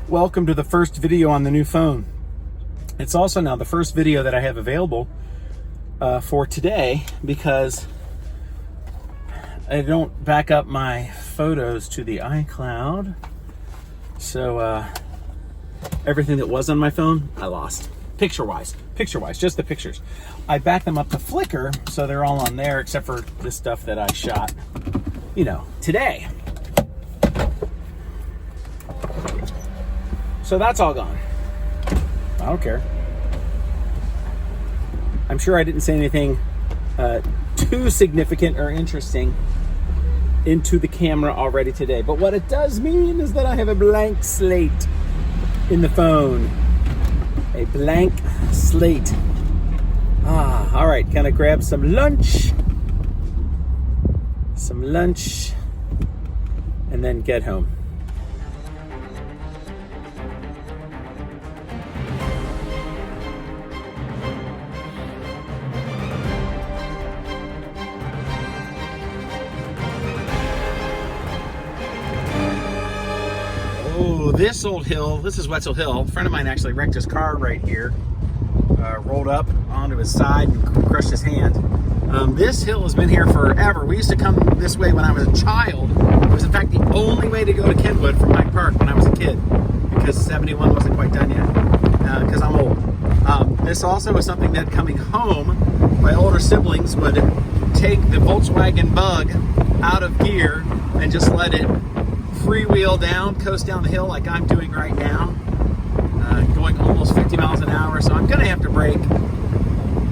Welcome to the first video on the new phone. It's also now the first video that I have available for today because I don't back up my photos to the iCloud. So everything that was on my phone, I lost. Picture-wise, just the pictures. I back them up to Flickr, so they're all on there except for the stuff that I shot, today. So that's all gone. I don't care. I'm sure I didn't say anything too significant or interesting into the camera already today. But what it does mean is that I have a blank slate in the phone. A blank slate. All right, gonna grab some lunch. And then get home. Oh, this old hill, this is Wetzel Hill. A friend of mine actually wrecked his car right here. Rolled up onto his side and crushed his hand. This hill has been here forever. We used to come this way when I was a child. It was in fact the only way to go to Kenwood from Hyde Park when I was a kid, because 71 wasn't quite done yet, because I'm old. This also was something that coming home, my older siblings would take the Volkswagen Bug out of gear and just let it freewheel down, coast down the hill like I'm doing right now, going almost 50 miles an hour. So I'm gonna have to brake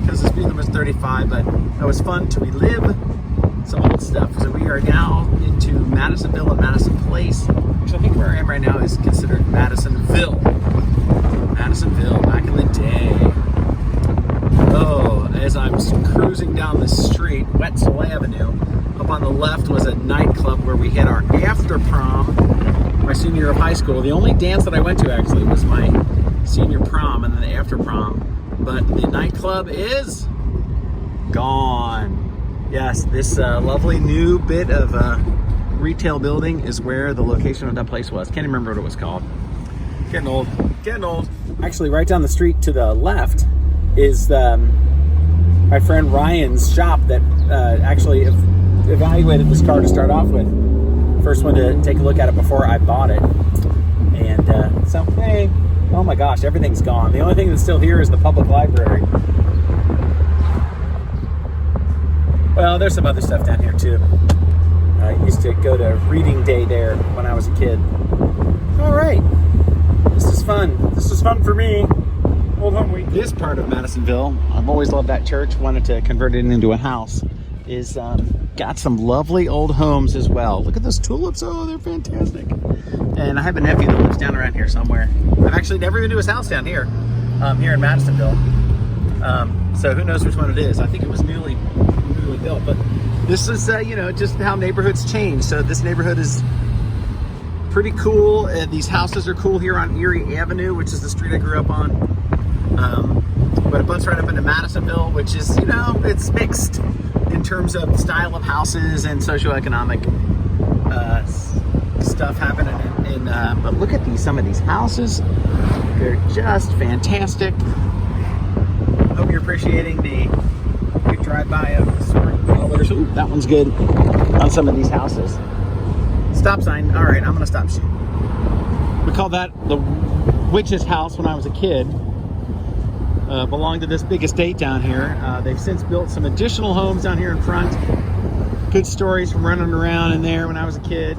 because the speed limit is 35, but it was fun to relive some old stuff. So we are now into Madisonville and Madison Place, which I think where I am right now is considered Madisonville. Madisonville, back in the day. Oh, as I'm cruising down the street, Wetzel Avenue, up on the left was a nightclub where we had our after prom, my senior year of high school. The only dance that I went to actually was my senior prom and then the after prom. But the nightclub is gone. Yes, this lovely new bit of retail building is where the location of that place was. Can't remember what it was called. Getting old. Actually, right down the street to the left is my friend Ryan's shop that actually evaluated this car to start off with. First one to take a look at it before I bought it. And so, hey, oh my gosh, everything's gone. The only thing that's still here is the public library. Well, there's some other stuff down here too. I used to go to reading day there when I was a kid. All right, this is fun. This is fun for me. Old home week. This part of Madisonville, I've always loved that church, wanted to convert it into a house, is got some lovely old homes as well. Look at those tulips. Oh, they're fantastic. And I have a nephew that lives down around here somewhere. I've actually never been to his house down here, here in Madisonville. So who knows which one it is. I think it was newly built, but this is, just how neighborhoods change. So this neighborhood is pretty cool. These houses are cool here on Erie Avenue, which is the street I grew up on. But it butts right up into Madisonville, which is, it's mixed in terms of style of houses and socioeconomic stuff happening but look at some of these houses. They're just fantastic. Hope you're appreciating the quick drive-by of soaring kilometers. Ooh, that one's good on some of these houses. Stop sign. All right, I'm gonna stop shooting. We call that the witch's house when I was a kid. Belonged to this big estate down here. They've since built some additional homes down here in front. Good stories from running around in there when I was a kid.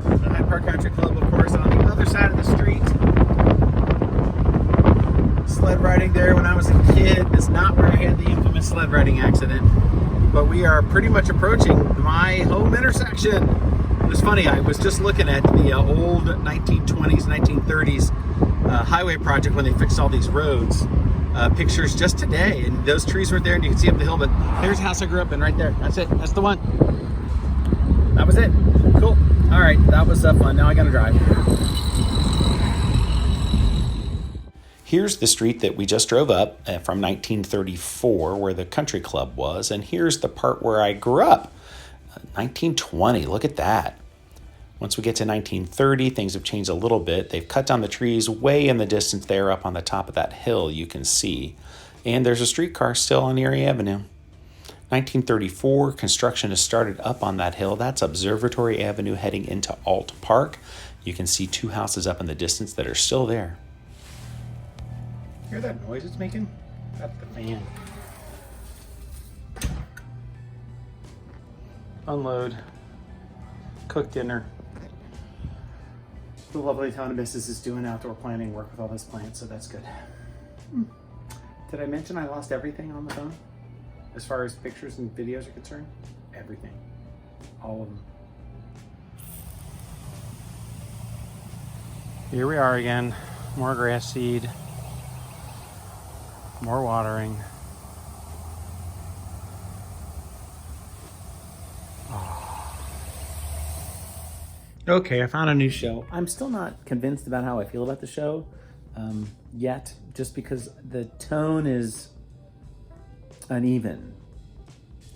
The Hyde Park Country Club, of course, on the other side of the street. Sled riding there when I was a kid. It's not where I had the infamous sled riding accident, but we are pretty much approaching my home intersection. It was funny, I was just looking at the old 1920s, 1930s highway project when they fixed all these roads. Pictures just today, and those trees weren't there and you can see up the hill, but there's the house I grew up in right there. That's it. That's the one. That was it. Cool. All right, that was fun. Now I gotta drive. Here's the street that we just drove up from 1934 where the country club was, and here's the part where I grew up. 1920, look at that. Once we get to 1930, things have changed a little bit. They've cut down the trees way in the distance there up on the top of that hill you can see. And there's a streetcar still on Erie Avenue. 1934, construction has started up on that hill. That's Observatory Avenue heading into Alt Park. You can see 2 houses up in the distance that are still there. Hear that noise it's making? That's the fan. Unload. Cook dinner. The lovely town of Misses is doing outdoor planting work with all this plants, so that's good. Did I mention I lost everything on the phone? As far as pictures and videos are concerned? Everything. All of them. Here we are again. More grass seed. More watering. Okay, I found a new show. I'm still not convinced about how I feel about the show yet, just because the tone is uneven.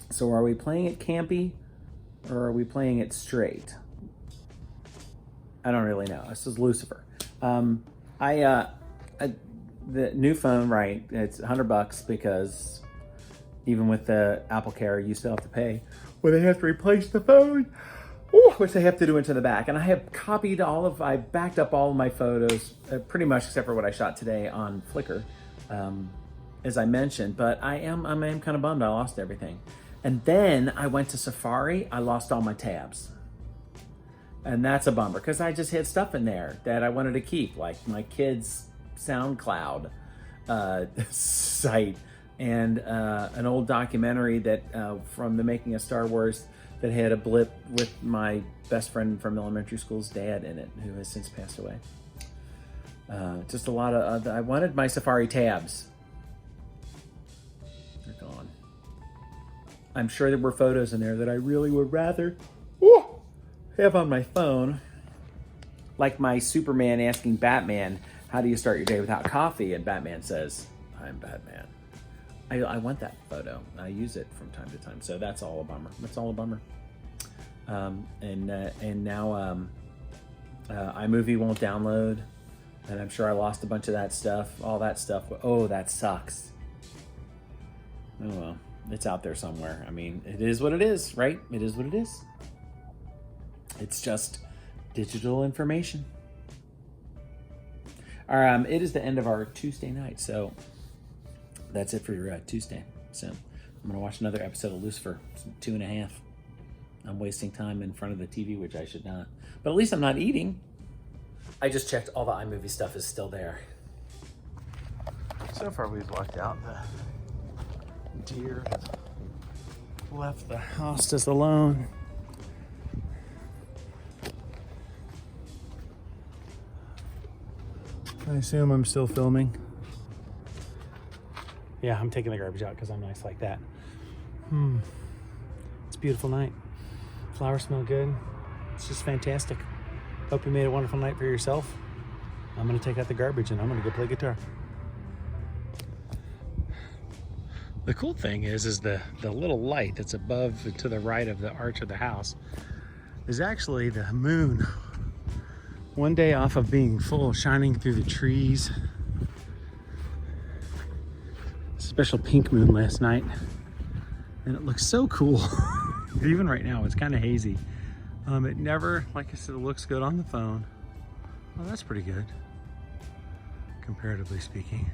So are we playing it campy or are we playing it straight? I don't really know. This is Lucifer. The new phone, right? It's $100 because even with the Apple Care, you still have to pay. Well, they have to replace the phone. Ooh, which they have to do into the back. And I have copied I backed up all of my photos, pretty much except for what I shot today on Flickr, as I mentioned. But I am kind of bummed I lost everything. And then I went to Safari, I lost all my tabs. And that's a bummer, because I just had stuff in there that I wanted to keep, like my kids' SoundCloud site, and an old documentary that from the making of Star Wars that had a blip with my best friend from elementary school's dad in it, who has since passed away. Just a lot of, I wanted my Safari tabs. They're gone. I'm sure there were photos in there that I really would rather have on my phone. Like my Superman asking Batman, how do you start your day without coffee? And Batman says, I'm Batman. I want that photo. I use it from time to time. So that's all a bummer. That's all a bummer. And now iMovie won't download. And I'm sure I lost a bunch of that stuff. All that stuff. Oh, that sucks. Oh well. It's out there somewhere. I mean, it is what it is, right? It is what it is. It's just digital information. It is the end of our Tuesday night. So that's it for your Tuesday. So I'm going to watch another episode of Lucifer. It's 2.5. I'm wasting time in front of the TV, which I should not. But at least I'm not eating. I just checked all the iMovie stuff is still there. So far we've lucked out. The deer have left the house just alone. I assume I'm still filming. Yeah, I'm taking the garbage out because I'm nice like that. It's a beautiful night. Flowers smell good. It's just fantastic. Hope you made a wonderful night for yourself. I'm going to take out the garbage and I'm going to go play guitar. The cool thing is the little light that's above and to the right of the arch of the house is actually the moon. One day off of being full, shining through the trees. Special pink moon last night, and it looks so cool. Even right now, it's kind of hazy. It never, like I said, it looks good on the phone. Well, that's pretty good, comparatively speaking.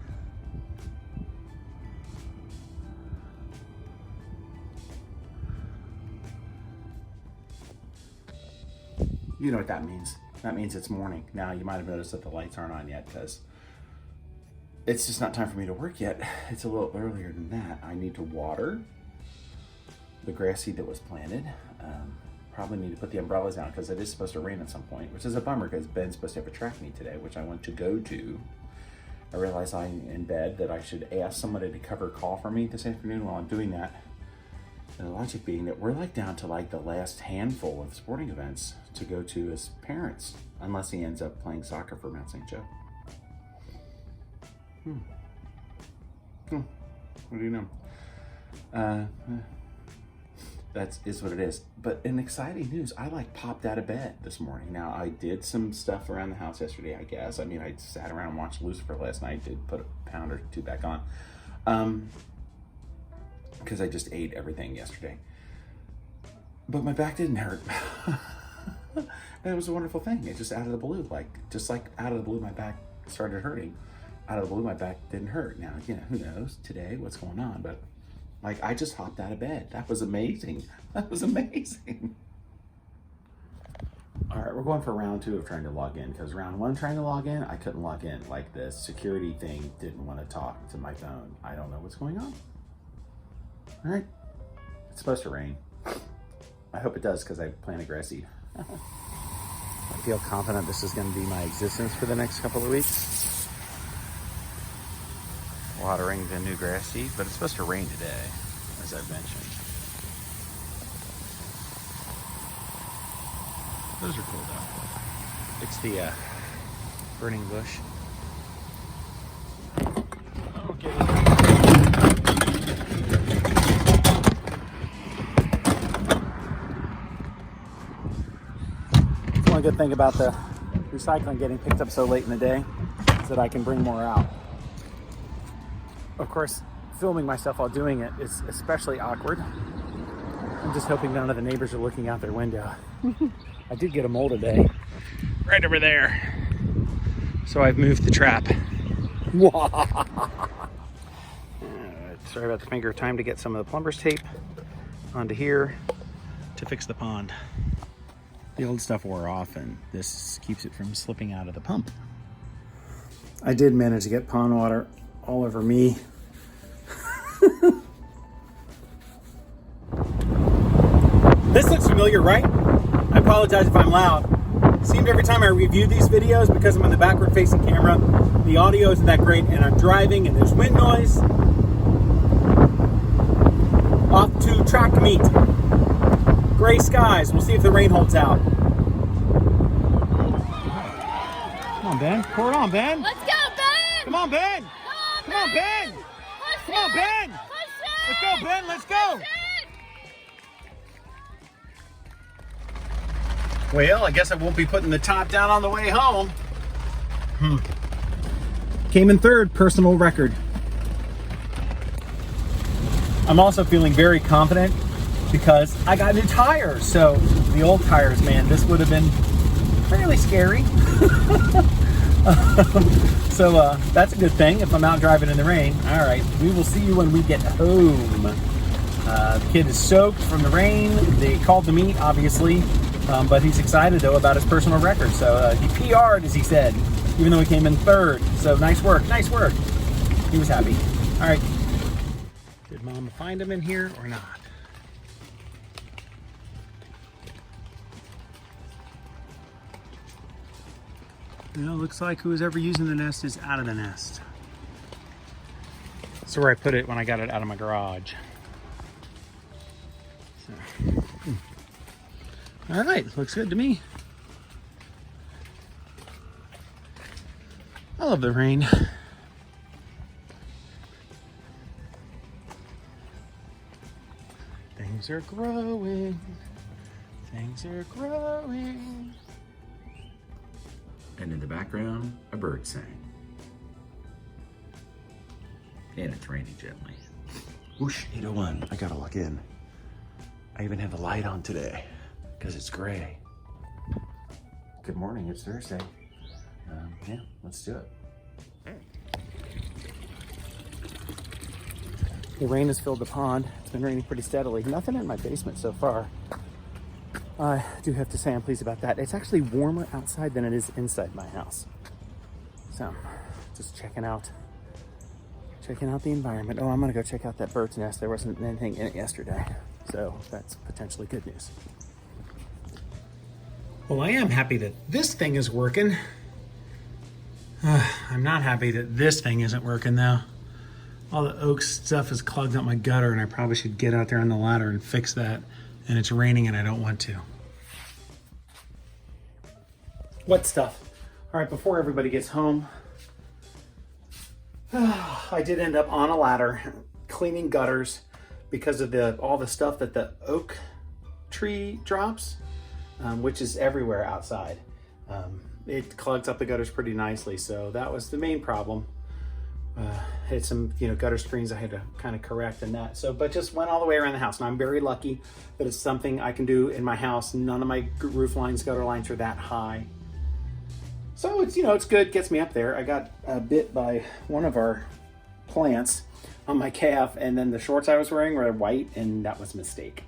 You know what that means. That means it's morning. Now, you might have noticed that the lights aren't on yet because it's just not time for me to work yet. It's a little earlier than that. I need to water the grass seed that was planted. Probably need to put the umbrellas down because it is supposed to rain at some point, which is a bummer because Ben's supposed to have a track meet today, which I want to go to. I realized I'm in bed that I should ask somebody to cover a call for me this afternoon while I'm doing that. And the logic being that we're like down to like the last handful of sporting events to go to as parents, unless he ends up playing soccer for Mount St. Joe. What do you know? That is what it is. But in exciting news, I like popped out of bed this morning. Now, I did some stuff around the house yesterday, I guess. I mean, I sat around and watched Lucifer last night, did put a pound or two back on. Because I just ate everything yesterday. But my back didn't hurt. And it was a wonderful thing. It just out of the blue, just like out of the blue, my back started hurting. Out of the blue, my back didn't hurt. Now, you know, who knows today what's going on, but like, I just hopped out of bed. That was amazing. That was amazing. All right, we're going for round 2 of trying to log in, because round 1 trying to log in, I couldn't log in. Like, the security thing didn't want to talk to my phone. I don't know what's going on. All right, it's supposed to rain. I hope it does, because I planted grass seed. I feel confident this is going to be my existence for the next couple of weeks. Watering the new grass seed, but it's supposed to rain today, as I've mentioned. Those are cool though. It's the burning bush. Okay. That's one good thing about the recycling getting picked up so late in the day, is that I can bring more out. Of course, filming myself while doing it is especially awkward. I'm just hoping none of the neighbors are looking out their window. I did get a mole today, right over there. So I've moved the trap. Sorry about the finger. Time to get some of the plumber's tape onto here to fix the pond. The old stuff wore off, and this keeps it from slipping out of the pump. I did manage to get pond water all over me. This looks familiar, right? I apologize if I'm loud. It seemed every time I review these videos, because I'm on the backward facing camera, the audio isn't that great, and I'm driving and there's wind noise. Off to track meet. Gray skies. We'll see if the rain holds out. Come on, Ben. Pour it on, Ben. Let's go, Ben! Come on, Ben. Come on, Ben! Come on, Ben! Let's go, Ben! Let's go! Well, I guess I won't be putting the top down on the way home. Came in 3rd, personal record. I'm also feeling very confident because I got new tires. So the old tires, man, this would have been fairly scary. So that's a good thing if I'm out driving in the rain. All right, we will see you when we get home. The kid is soaked from the rain. They called to meet, obviously, but he's excited, though, about his personal record. So he PR'd, as he said, even though he came in 3rd. So nice work, nice work. He was happy. All right. Did Mama find him in here or not? You know, looks like who's ever using the nest is out of the nest. That's where I put it when I got it out of my garage. So. All right, looks good to me. I love the rain. Things are growing. Things are growing. And in the background, a bird sang. And it's raining gently. Whoosh, 8:01. I gotta log in. I even have the light on today because it's gray. Good morning, it's Thursday. Yeah, let's do it. The rain has filled the pond. It's been raining pretty steadily. Nothing in my basement so far. I do have to say I'm pleased about that. It's actually warmer outside than it is inside my house. So, just checking out the environment. Oh, I'm gonna go check out that bird's nest. There wasn't anything in it yesterday. So that's potentially good news. Well, I am happy that this thing is working. I'm not happy that this thing isn't working though. All the oak stuff is clogged up my gutter and I probably should get out there on the ladder and fix that. And it's raining and I don't want to. What stuff? All right, before everybody gets home, I did end up on a ladder cleaning gutters because of all the stuff that the oak tree drops, which is everywhere outside. It clogs up the gutters pretty nicely, so that was the main problem. Had some, gutter screens I had to kind of correct and that. So, but just went all the way around the house. And I'm very lucky that it's something I can do in my house. None of my roof lines, gutter lines are that high. So it's, it's good, gets me up there. I got bit by one of our plants on my calf, and then the shorts I was wearing were white, and that was a mistake.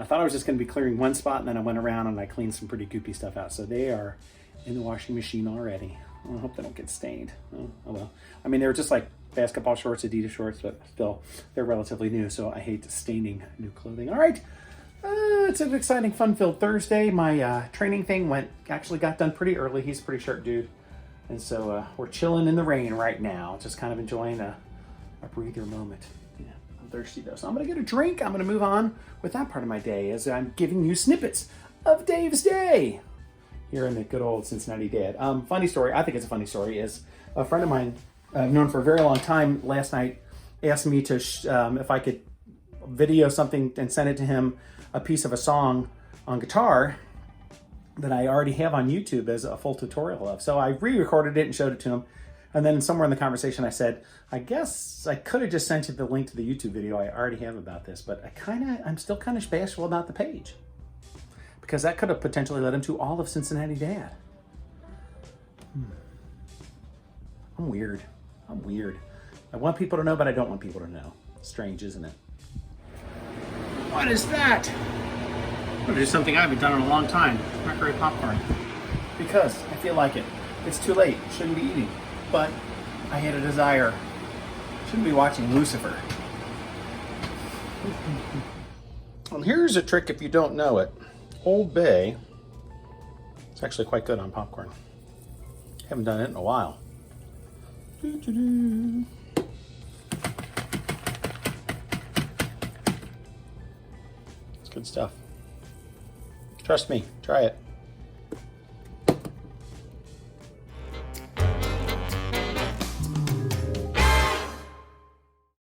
I thought I was just gonna be clearing one spot, and then I went around and I cleaned some pretty goopy stuff out. So they are in the washing machine already. I hope they don't get stained. Oh well. I mean, they were just like basketball shorts, Adidas shorts, but still, they're relatively new, so I hate staining new clothing. All right, it's an exciting, fun-filled Thursday. My training thing actually got done pretty early. He's a pretty sharp dude. And so we're chilling in the rain right now, just kind of enjoying a breather moment. Yeah, I'm thirsty though, so I'm gonna get a drink. I'm gonna move on with that part of my day as I'm giving you snippets of Dave's day here in the good old Cincinnati Dad. Funny story, I think it's a funny story, is a friend of mine I've known for a very long time last night asked me to, if I could video something and send it to him, a piece of a song on guitar that I already have on YouTube as a full tutorial of. So I re-recorded it and showed it to him. And then somewhere in the conversation I said, I guess I could have just sent you the link to the YouTube video I already have about this, but I'm still kind of bashful about the page, because that could have potentially led him to all of Cincinnati Dad. I'm weird. I want people to know, but I don't want people to know. Strange, isn't it? What is that? I'm gonna do something I haven't done in a long time. Microwave popcorn. Because I feel like it. It's too late. Shouldn't be eating. But I had a desire. Shouldn't be watching Lucifer. Well, here's a trick if you don't know it. Old Bay. It's actually quite good on popcorn. Haven't done it in a while. It's good stuff. Trust me, try it.